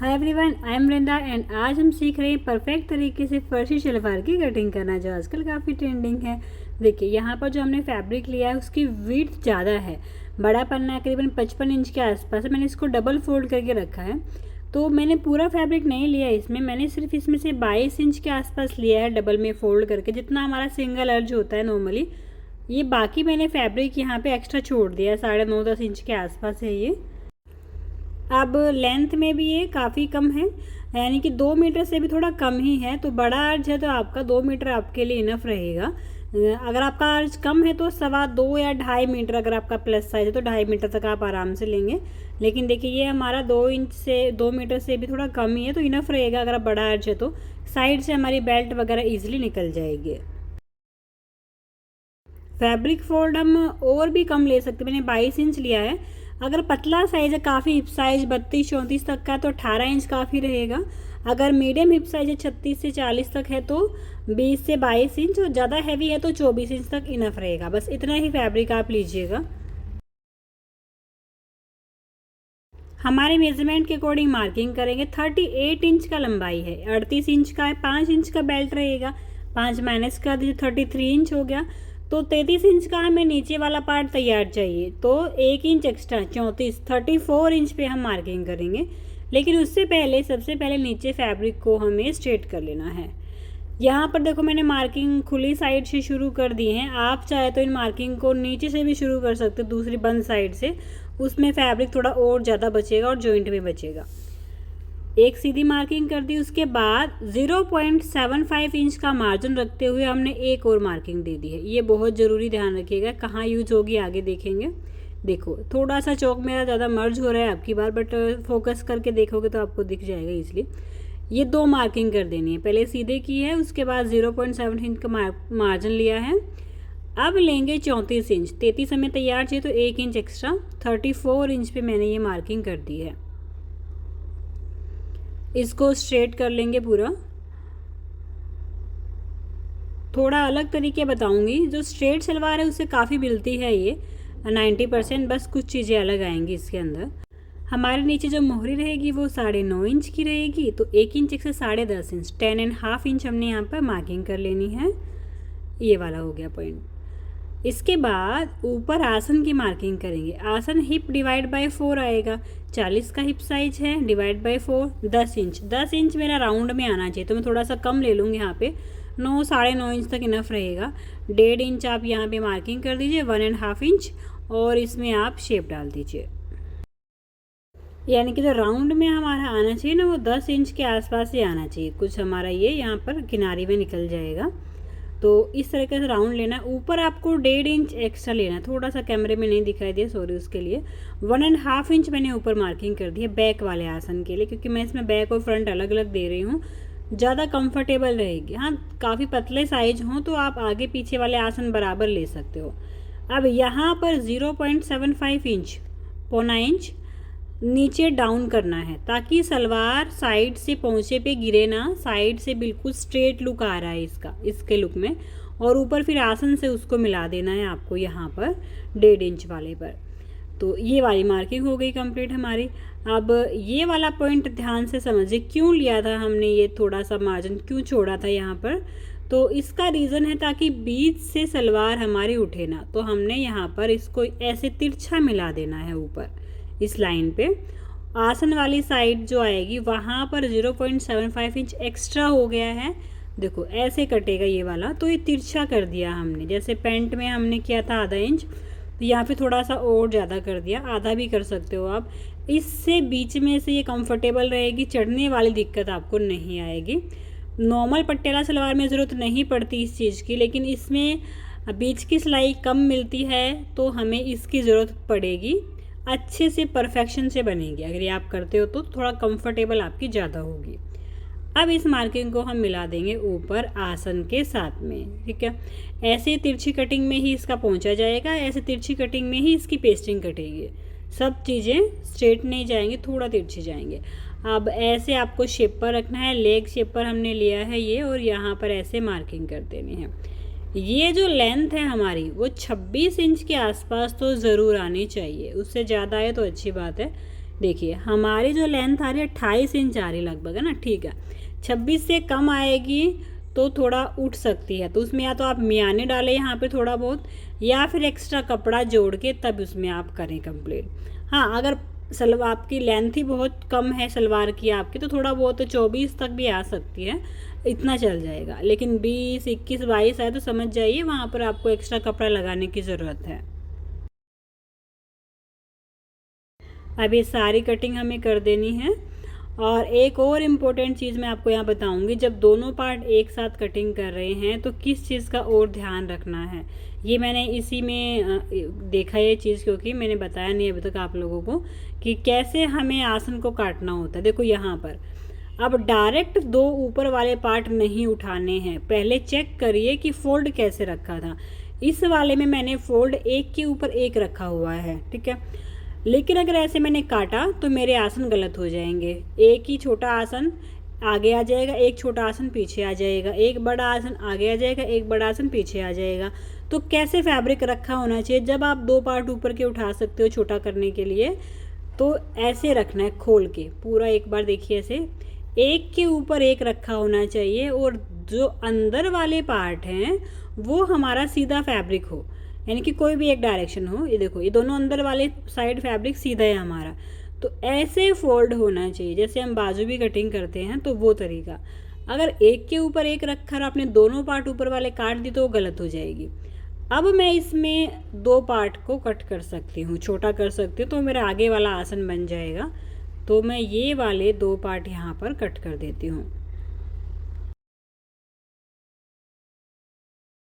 Hi everyone, I am Vrinda and आज हम सीख रहे हैं परफेक्ट तरीके से फर्शी शलवार की कटिंग करना, जो आजकल काफ़ी ट्रेंडिंग है। देखिए यहाँ पर जो हमने फैब्रिक लिया है उसकी विड्थ ज़्यादा है, बड़ा पन्ना करीबन 55 इंच के आसपास है। मैंने इसको डबल फोल्ड करके रखा है, तो मैंने पूरा फैब्रिक नहीं लिया इसमें, मैंने सिर्फ इसमें से 22 इंच के आसपास लिया है डबल में फोल्ड करके, जितना हमारा सिंगल अर्ज होता है नॉर्मली। ये बाकी मैंने फैब्रिक यहाँ पे एक्स्ट्रा छोड़ दिया है, 9.5-10 इंच के आसपास है ये। अब लेंथ में भी ये काफ़ी कम है, यानी कि 2 मीटर से भी थोड़ा कम ही है। तो बड़ा अर्ज है तो आपका 2 मीटर आपके लिए इनफ रहेगा। अगर आपका अर्ज कम है तो 2.25 या 2.5 मीटर, अगर आपका प्लस साइज है तो 2.5 मीटर तक आप आराम से लेंगे। लेकिन देखिए ये हमारा 2 मीटर से भी थोड़ा कम ही है, तो इनफ रहेगा। अगर आप बड़ा अर्ज है तो साइड से हमारी बेल्ट वगैरह ईजिली निकल जाएगी। फैब्रिक फोल्ड हम और भी कम ले सकते हैं, मैंने 22 इंच लिया है। अगर पतला साइज़ है, काफ़ी हिप साइज 32-34 तक का, तो 18 इंच काफ़ी रहेगा। अगर मीडियम हिप साइज है 36 से 40 तक है तो 20 से 22 इंच, और ज़्यादा हैवी है तो 24 इंच तक इनफ रहेगा। बस इतना ही फैब्रिक आप लीजिएगा। हमारे मेजरमेंट के अकॉर्डिंग मार्किंग करेंगे। 38 इंच का लंबाई है, 38 इंच का है, 5 इंच का बेल्ट रहेगा, 5 माइनस कर दीजिए, 33 इंच हो गया। तो 33 इंच का हमें नीचे वाला पार्ट तैयार चाहिए, तो 1 इंच एक्स्ट्रा 34 इंच पे हम मार्किंग करेंगे। लेकिन उससे पहले सबसे पहले नीचे फैब्रिक को हमें स्ट्रेट कर लेना है। यहाँ पर देखो मैंने मार्किंग खुली साइड से शुरू कर दी है, आप चाहे तो इन मार्किंग को नीचे से भी शुरू कर सकते हो, दूसरी बंद साइड से। उसमें फैब्रिक थोड़ा और ज़्यादा बचेगा और जॉइंट में बचेगा। एक सीधी मार्किंग कर दी, उसके बाद 0.75 इंच का मार्जिन रखते हुए हमने एक और मार्किंग दे दी है। ये बहुत ज़रूरी, ध्यान रखिएगा, कहाँ यूज होगी आगे देखेंगे। देखो थोड़ा सा चौक मेरा ज़्यादा मर्ज हो रहा है आपकी बार, बट फोकस करके देखोगे तो आपको दिख जाएगा इसलिए। ये 2 मार्किंग कर देनी है, पहले सीधे की है, उसके बाद 0.7 इंच का मार्जिन लिया है। अब लेंगे 34 इंच, 33 हमें तैयार चाहिए तो 1 इंच एक्स्ट्रा, 34 इंच पे मैंने ये मार्किंग कर दी है। इसको स्ट्रेट कर लेंगे पूरा। थोड़ा अलग तरीके बताऊंगी, जो स्ट्रेट सलवार है उससे काफ़ी मिलती है ये 90%, बस कुछ चीज़ें अलग आएंगी इसके अंदर। हमारे नीचे जो मोहरी रहेगी वो 9.5 इंच की रहेगी, तो 1 इंच से 10.5 इंच, 10.5 इंच हमने यहाँ पर मार्किंग कर लेनी है। ये वाला हो गया पॉइंट। इसके बाद ऊपर आसन की मार्किंग करेंगे। आसन हिप डिवाइड बाय 4 आएगा, 40 का हिप साइज है, डिवाइड बाय 4 10 इंच। 10 इंच मेरा राउंड में आना चाहिए, तो मैं थोड़ा सा कम ले लूँगी यहाँ पे, 9-9.5 इंच तक इनफ रहेगा। 1.5 इंच आप यहाँ पे मार्किंग कर दीजिए, 1.5 इंच, और इसमें आप शेप डाल दीजिए। यानी कि जो राउंड में हमारा आना चाहिए ना, वो 10 इंच के आसपास ही आना चाहिए। कुछ हमारा ये यहाँ पर किनारे में निकल जाएगा, तो इस तरीके से राउंड लेना है। ऊपर आपको 1.5 इंच एक्स्ट्रा लेना है, थोड़ा सा कैमरे में नहीं दिखाई दिया, सॉरी उसके लिए। 1.5 इंच मैंने ऊपर मार्किंग कर दी है बैक वाले आसन के लिए, क्योंकि मैं इसमें बैक और फ्रंट अलग अलग दे रही हूँ, ज़्यादा कंफर्टेबल रहेगी। हाँ, काफ़ी पतले साइज हों तो आप आगे पीछे वाले आसन बराबर ले सकते हो। अब यहाँ पर 0.75 इंच, 0.25 इंच नीचे डाउन करना है, ताकि सलवार साइड से पहुँचे पे गिरे ना, साइड से बिल्कुल स्ट्रेट लुक आ रहा है इसका, इसके लुक में। और ऊपर फिर आसन से उसको मिला देना है आपको यहाँ पर 1.5 इंच वाले पर। तो ये वाली मार्किंग हो गई कंप्लीट हमारी। अब ये वाला पॉइंट ध्यान से समझिए, क्यों लिया था हमने ये थोड़ा सा मार्जिन, क्यों छोड़ा था यहाँ पर। तो इसका रीज़न है ताकि बीच से सलवार हमारी उठे ना, तो हमने यहाँ पर इसको ऐसे तिरछा मिला देना है ऊपर इस लाइन पे। आसन वाली साइड जो आएगी वहाँ पर 0.75 इंच एक्स्ट्रा हो गया है। देखो ऐसे कटेगा ये वाला, तो ये तिरछा कर दिया हमने, जैसे पैंट में हमने किया था आधा इंच, तो यहाँ पे थोड़ा सा और ज़्यादा कर दिया, आधा भी कर सकते हो आप। इससे बीच में से ये कंफर्टेबल रहेगी, चढ़ने वाली दिक्कत आपको नहीं आएगी। नॉर्मल पट्टेला सलवार में ज़रूरत नहीं पड़ती इस चीज़ की, लेकिन इसमें बीच की सिलाई कम मिलती है तो हमें इसकी ज़रूरत पड़ेगी। अच्छे से परफेक्शन से बनेगी अगर ये आप करते हो तो थोड़ा कंफर्टेबल आपकी ज़्यादा होगी। अब इस मार्किंग को हम मिला देंगे ऊपर आसन के साथ में, ठीक है। ऐसे तिरछी कटिंग में ही इसका पहुंचा जाएगा, ऐसे तिरछी कटिंग में ही इसकी पेस्टिंग कटेगी। सब चीज़ें स्ट्रेट नहीं जाएंगे, थोड़ा तिरछी जाएंगे। अब ऐसे आपको शेप पर रखना है, लेग शेप पर हमने लिया है ये, और यहाँ पर ऐसे मार्किंग कर देनी है। ये जो लेंथ है हमारी वो 26 इंच के आसपास तो ज़रूर आनी चाहिए, उससे ज़्यादा आए तो अच्छी बात है, देखिए हमारी जो लेंथ आ रही है 28 इंच आ रही है लगभग, है ना, ठीक है। 26 से कम आएगी तो थोड़ा उठ सकती है, तो उसमें या तो आप मियाने डालें यहाँ पे थोड़ा बहुत, या फिर एक्स्ट्रा कपड़ा जोड़ के तब उसमें आप करें कंप्लीट। हाँ, अगर सलवार आपकी लेंथ ही बहुत कम है सलवार की आपकी, तो थोड़ा बहुत 24 तक भी आ सकती है, इतना चल जाएगा। लेकिन 20, 21, 22 आए तो समझ जाइए वहाँ पर आपको एक्स्ट्रा कपड़ा लगाने की ज़रूरत है। अब ये सारी कटिंग हमें कर देनी है। और एक और इम्पोर्टेंट चीज़ मैं आपको यहाँ बताऊँगी, जब दोनों पार्ट एक साथ कटिंग कर रहे हैं तो किस चीज़ का और ध्यान रखना है। ये मैंने इसी में देखा ये चीज़, क्योंकि मैंने बताया नहीं अभी तक आप लोगों को कि कैसे हमें आसन को काटना होता है। देखो यहाँ पर अब डायरेक्ट दो ऊपर वाले पार्ट नहीं उठाने हैं, पहले चेक करिए कि फोल्ड कैसे रखा था। इस वाले में मैंने फोल्ड एक के ऊपर एक रखा हुआ है, ठीक है। लेकिन अगर ऐसे मैंने काटा तो मेरे आसन गलत हो जाएंगे। एक ही छोटा आसन आगे आ जाएगा, एक छोटा आसन पीछे आ जाएगा, एक बड़ा आसन आगे आ जाएगा, एक बड़ा आसन पीछे आ जाएगा। तो कैसे फैब्रिक रखा होना चाहिए, जब आप दो पार्ट ऊपर के उठा सकते हो छोटा करने के लिए, तो ऐसे रखना है खोल के पूरा। एक बार देखिए ऐसे एक के ऊपर एक रखा होना चाहिए, और जो अंदर वाले पार्ट हैं वो हमारा सीधा फैब्रिक हो, यानी कि कोई भी एक डायरेक्शन हो। ये देखो ये दोनों अंदर वाले साइड फैब्रिक सीधा है हमारा, तो ऐसे फोल्ड होना चाहिए जैसे हम बाजू भी कटिंग करते हैं, तो वो तरीका। अगर एक के ऊपर एक रखा और आपने दोनों पार्ट ऊपर वाले काट दी तो वो गलत हो जाएगी। अब मैं इसमें दो पार्ट को कट कर सकती हूँ, छोटा कर सकती हूँ, तो मेरा आगे वाला आसन बन जाएगा। तो मैं ये वाले दो पार्ट यहाँ पर कट कर देती हूँ।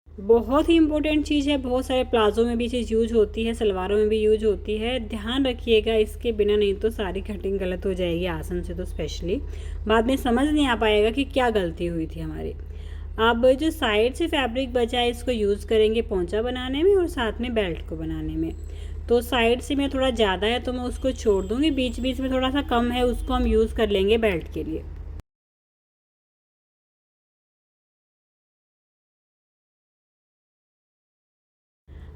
बहुत ही इंपॉर्टेंट चीज़ है, बहुत सारे प्लाजो में भी चीज़ यूज होती है, सलवारों में भी यूज होती है, ध्यान रखिएगा इसके बिना, नहीं तो सारी कटिंग गलत हो जाएगी आसन से, तो स्पेशली बाद में समझ नहीं आ पाएगा कि क्या गलती हुई थी हमारी। अब जो साइड से फैब्रिक बचा है इसको यूज़ करेंगे पोंचा बनाने में और साथ में बेल्ट को बनाने में। तो साइड से में थोड़ा ज़्यादा है तो मैं उसको छोड़ दूँगी, बीच बीच में थोड़ा सा कम है उसको हम यूज़ कर लेंगे बेल्ट के लिए।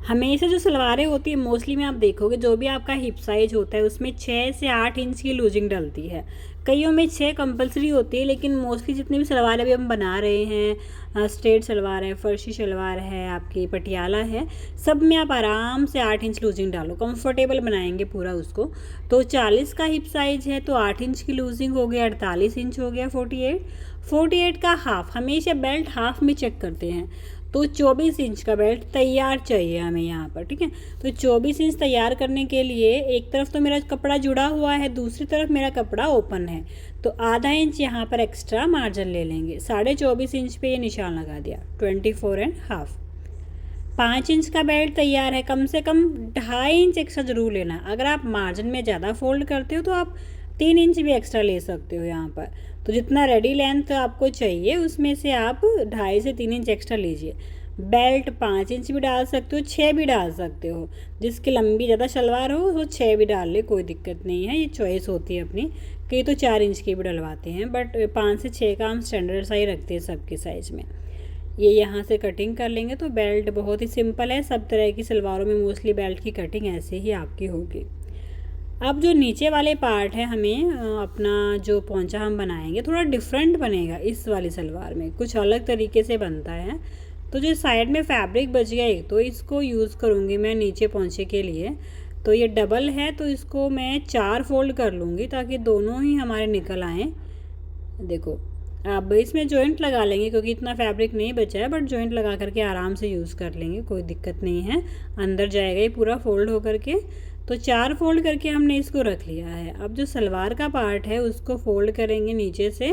हमेशा जो सलवारें होती है मोस्टली में आप देखोगे जो भी आपका हिप साइज होता है उसमें 6 से 8 इंच की लूजिंग डलती है। कईयों में 6 कंपलसरी होती है, लेकिन मोस्टली जितनी भी सलवार अभी हम बना रहे हैं, स्ट्रेट सलवार है, फर्शी सलवार है, आपकी पटियाला है, सब में आप आराम से 8 इंच लूजिंग डालो, कंफर्टेबल बनाएंगे पूरा उसको। तो 40 का हिप साइज है तो 8 इंच की लूजिंग हो गया, 48 इंच हो गया, 48 का हाफ, हमेशा बेल्ट हाफ में चेक करते हैं, तो 24 इंच का बेल्ट तैयार चाहिए हमें यहाँ पर, ठीक है। तो 24 इंच तैयार करने के लिए एक तरफ तो मेरा कपड़ा जुड़ा हुआ है, दूसरी तरफ मेरा कपड़ा ओपन है, तो आधा इंच यहाँ पर एक्स्ट्रा मार्जिन ले लेंगे। 24.5 इंच पे ये निशान लगा दिया, 24.5। 5 इंच का बेल्ट तैयार है, कम से कम 2.5 इंच एक्स्ट्रा ज़रूर लेना। अगर आप मार्जिन में ज़्यादा फोल्ड करते हो तो आप 3 इंच भी एक्स्ट्रा ले सकते हो यहाँ पर। तो जितना रेडी लेंथ आपको चाहिए उसमें से आप 2.5 से 3 इंच एक्स्ट्रा लीजिए। बेल्ट 5 इंच भी डाल सकते हो, 6 भी डाल सकते हो, जिसकी लंबी ज़्यादा शलवार हो वो 6 भी डाल ले, कोई दिक्कत नहीं है, ये चॉइस होती है अपनी। कई तो 4 इंच की भी डलवाते हैं, बट 5 से 6 का हम स्टैंडर्ड सा ही रखते हैं सबके साइज़ में। ये यहाँ से कटिंग कर लेंगे तो बेल्ट बहुत ही सिंपल है, सब तरह की सलवारों में मोस्टली बेल्ट की कटिंग ऐसे ही आपकी होगी। अब जो नीचे वाले पार्ट है हमें अपना जो पोंचा हम बनाएंगे थोड़ा डिफरेंट बनेगा, इस वाली सलवार में कुछ अलग तरीके से बनता है। तो जो साइड में फैब्रिक बच गया एक, तो इसको यूज़ करूँगी मैं नीचे पोंचे के लिए। तो ये डबल है तो इसको मैं 4 फोल्ड कर लूँगी ताकि दोनों ही हमारे निकल आएँ। देखो अब इसमें जॉइंट लगा लेंगे क्योंकि इतना फैब्रिक नहीं बचा है, बट जॉइंट लगा करके आराम से यूज़ कर लेंगे, कोई दिक्कत नहीं है, अंदर जाएगा ये पूरा फोल्ड हो करके। तो 4 फोल्ड करके हमने इसको रख लिया है। अब जो सलवार का पार्ट है उसको फोल्ड करेंगे नीचे से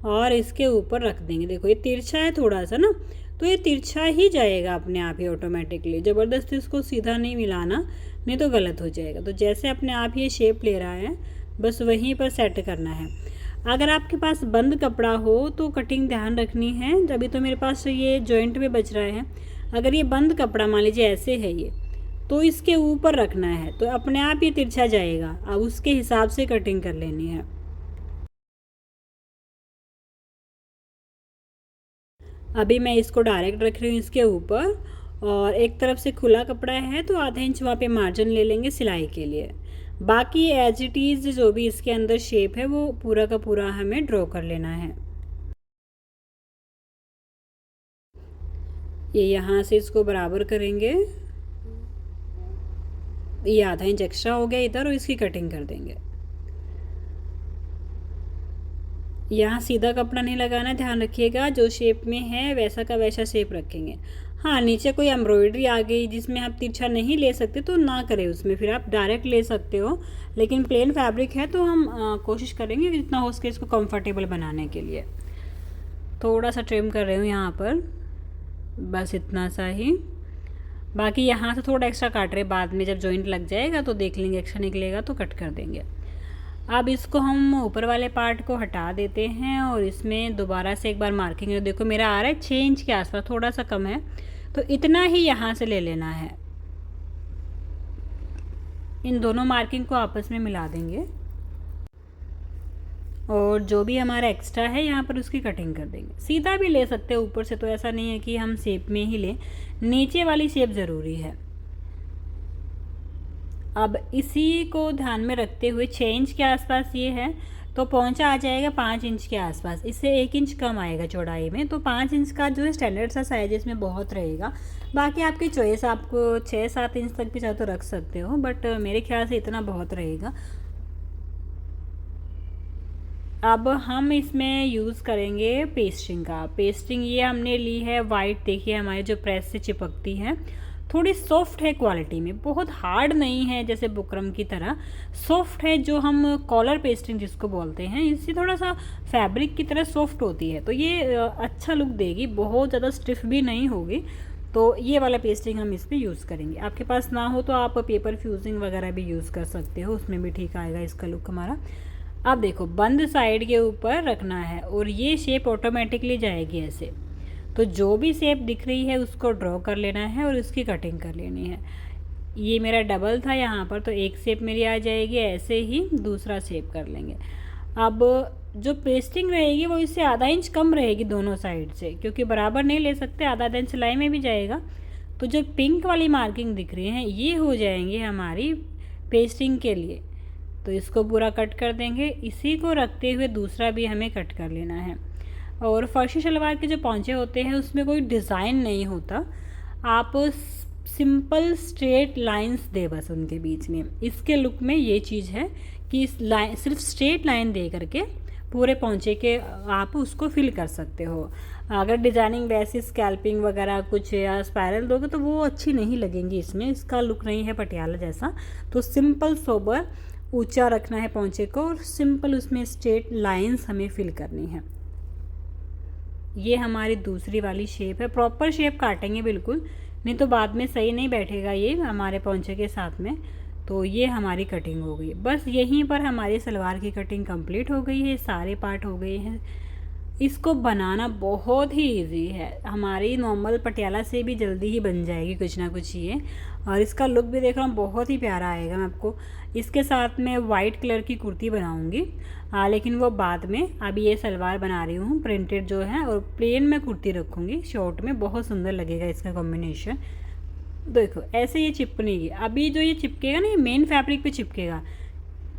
और इसके ऊपर रख देंगे। देखो ये तिरछा है थोड़ा सा ना, तो ये तिरछा ही जाएगा अपने आप ही ऑटोमेटिकली, ज़बरदस्ती इसको सीधा नहीं मिलाना, नहीं तो गलत हो जाएगा। तो जैसे अपने आप ये शेप ले रहा है बस वहीं पर सेट करना है। अगर आपके पास बंद कपड़ा हो तो कटिंग ध्यान रखनी है, अभी तो मेरे पास ये जॉइंट में बच रहा है। अगर ये बंद कपड़ा मान लीजिए ऐसे है ये, तो इसके ऊपर रखना है तो अपने आप ये तिरछा जाएगा, अब उसके हिसाब से कटिंग कर लेनी है। अभी मैं इसको डायरेक्ट रख रही हूँ इसके ऊपर, और एक तरफ से खुला कपड़ा है तो आधा इंच वहाँ पे मार्जिन ले लेंगे सिलाई के लिए। बाकी एज इट इज़ जो भी इसके अंदर शेप है वो पूरा का पूरा हमें ड्रॉ कर लेना है। ये यहाँ से इसको बराबर करेंगे, ये आधा इंच एक्स्ट्रा हो गया इधर, और इसकी कटिंग कर देंगे। यहाँ सीधा कपड़ा नहीं लगाना, ध्यान रखिएगा, जो शेप में है वैसा का वैसा शेप रखेंगे। हाँ, नीचे कोई एम्ब्रॉयडरी आ गई जिसमें आप तिरछा नहीं ले सकते तो ना करें उसमें, फिर आप डायरेक्ट ले सकते हो, लेकिन प्लेन फैब्रिक है तो हम कोशिश करेंगे जितना हो सके इसको कंफर्टेबल बनाने के लिए। थोड़ा सा ट्रिम कर रही हूँ यहाँ पर, बस इतना सा ही। बाकी यहाँ से थोड़ा एक्स्ट्रा काट रहे, बाद में जब जॉइंट लग जाएगा तो देख लेंगे, एक्स्ट्रा निकलेगा तो कट कर देंगे। अब इसको हम ऊपर वाले पार्ट को हटा देते हैं और इसमें दोबारा से एक बार मार्किंग, देखो मेरा आ रहा है 6 इंच के आसपास, थोड़ा सा कम है तो इतना ही यहाँ से ले लेना है। इन दोनों मार्किंग को आपस में मिला देंगे और जो भी हमारा एक्स्ट्रा है यहाँ पर उसकी कटिंग कर देंगे। सीधा भी ले सकते हैं ऊपर से, तो ऐसा नहीं है कि हम शेप में ही लें, नीचे वाली शेप ज़रूरी है। अब इसी को ध्यान में रखते हुए 6 इंच के आसपास ये है तो पहुंचा आ जाएगा 5 इंच के आसपास, इससे 1 इंच कम आएगा चौड़ाई में, तो 5 इंच का जो है स्टैंडर्ड सा साइज इसमें बहुत रहेगा। बाकी आपकी चॉइस, आपको 6-7 इंच तक भी चाहे तो रख सकते हो, बट मेरे ख्याल से इतना बहुत रहेगा। अब हम इसमें यूज़ करेंगे पेस्टिंग का। पेस्टिंग ये हमने ली है वाइट, देखिए हमारे जो प्रेस से चिपकती है, थोड़ी सॉफ्ट है क्वालिटी में, बहुत हार्ड नहीं है जैसे बुकरम की तरह, सॉफ्ट है, जो हम कॉलर पेस्टिंग जिसको बोलते हैं, इससे थोड़ा सा फैब्रिक की तरह सॉफ्ट होती है, तो ये अच्छा लुक देगी, बहुत ज़्यादा स्टिफ भी नहीं होगी। तो ये वाला पेस्टिंग हम इस पर यूज़ करेंगे। आपके पास ना हो तो आप पेपर फ्यूजिंग वगैरह भी यूज़ कर सकते हो, उसमें भी ठीक आएगा इसका लुक हमारा। अब देखो बंद साइड के ऊपर रखना है और ये शेप ऑटोमेटिकली जाएगी ऐसे, तो जो भी शेप दिख रही है उसको ड्रॉ कर लेना है और उसकी कटिंग कर लेनी है। ये मेरा डबल था यहाँ पर, तो एक शेप मेरी आ जाएगी, ऐसे ही दूसरा शेप कर लेंगे। अब जो पेस्टिंग रहेगी वो इससे आधा इंच कम रहेगी दोनों साइड से, क्योंकि बराबर नहीं ले सकते, आधा इंच सिलाई में भी जाएगा। तो जो पिंक वाली मार्किंग दिख रही है ये हो जाएंगी हमारी पेस्टिंग के लिए, तो इसको पूरा कट कर देंगे। इसी को रखते हुए दूसरा भी हमें कट कर लेना है। और फर्शी शलवार के जो पौंचे होते हैं उसमें कोई डिज़ाइन नहीं होता, आप सिंपल स्ट्रेट लाइंस दे बस उनके बीच में। इसके लुक में ये चीज़ है कि इस लाइन, सिर्फ स्ट्रेट लाइन दे करके पूरे पौंचे के आप उसको फिल कर सकते हो। अगर डिज़ाइनिंग वैसे स्कैल्पिंग वगैरह कुछ या स्पायरल दोगे तो वो अच्छी नहीं लगेंगी, इसमें इसका लुक नहीं है पटियाला जैसा। तो सिंपल सोबर ऊंचा रखना है पौंचे को और सिंपल उसमें स्ट्रेट लाइंस हमें फिल करनी है। ये हमारी दूसरी वाली शेप है, प्रॉपर शेप काटेंगे बिल्कुल, नहीं तो बाद में सही नहीं बैठेगा ये हमारे पौंचे के साथ में। तो ये हमारी कटिंग हो गई, बस यहीं पर हमारी सलवार की कटिंग कंप्लीट हो गई है, सारे पार्ट हो गए हैं। इसको बनाना बहुत ही इजी है, हमारी नॉर्मल पटियाला से भी जल्दी ही बन जाएगी कुछ ना कुछ ये। और इसका लुक भी देख रहा हूँ बहुत ही प्यारा आएगा। मैं आपको इसके साथ में वाइट कलर की कुर्ती बनाऊँगी, लेकिन वो बाद में। अभी ये सलवार बना रही हूँ प्रिंटेड जो है, और प्लेन में कुर्ती रखूँगी शॉर्ट में, बहुत सुंदर लगेगा इसका कॉम्बिनेशन। देखो ऐसे ये चिपकनेगी, अभी जो ये चिपकेगा ना ये मेन फैब्रिक पे चिपकेगा,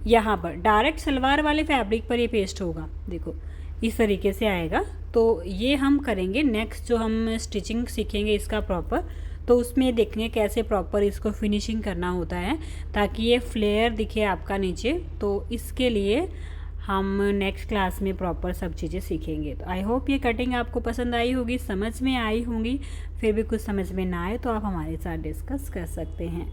यहाँ पर डायरेक्ट सलवार वाले फैब्रिक पर ये पेस्ट होगा, देखो इस तरीके से आएगा। तो ये हम करेंगे नेक्स्ट, जो हम स्टिचिंग सीखेंगे इसका प्रॉपर, तो उसमें देखेंगे कैसे प्रॉपर इसको फिनिशिंग करना होता है ताकि ये फ्लेयर दिखे आपका नीचे। तो इसके लिए हम नेक्स्ट क्लास में प्रॉपर सब चीज़ें सीखेंगे। तो आई होप ये कटिंग आपको पसंद आई होगी, समझ में आई होंगी। फिर भी कुछ समझ में ना आए तो आप हमारे साथ डिस्कस कर सकते हैं।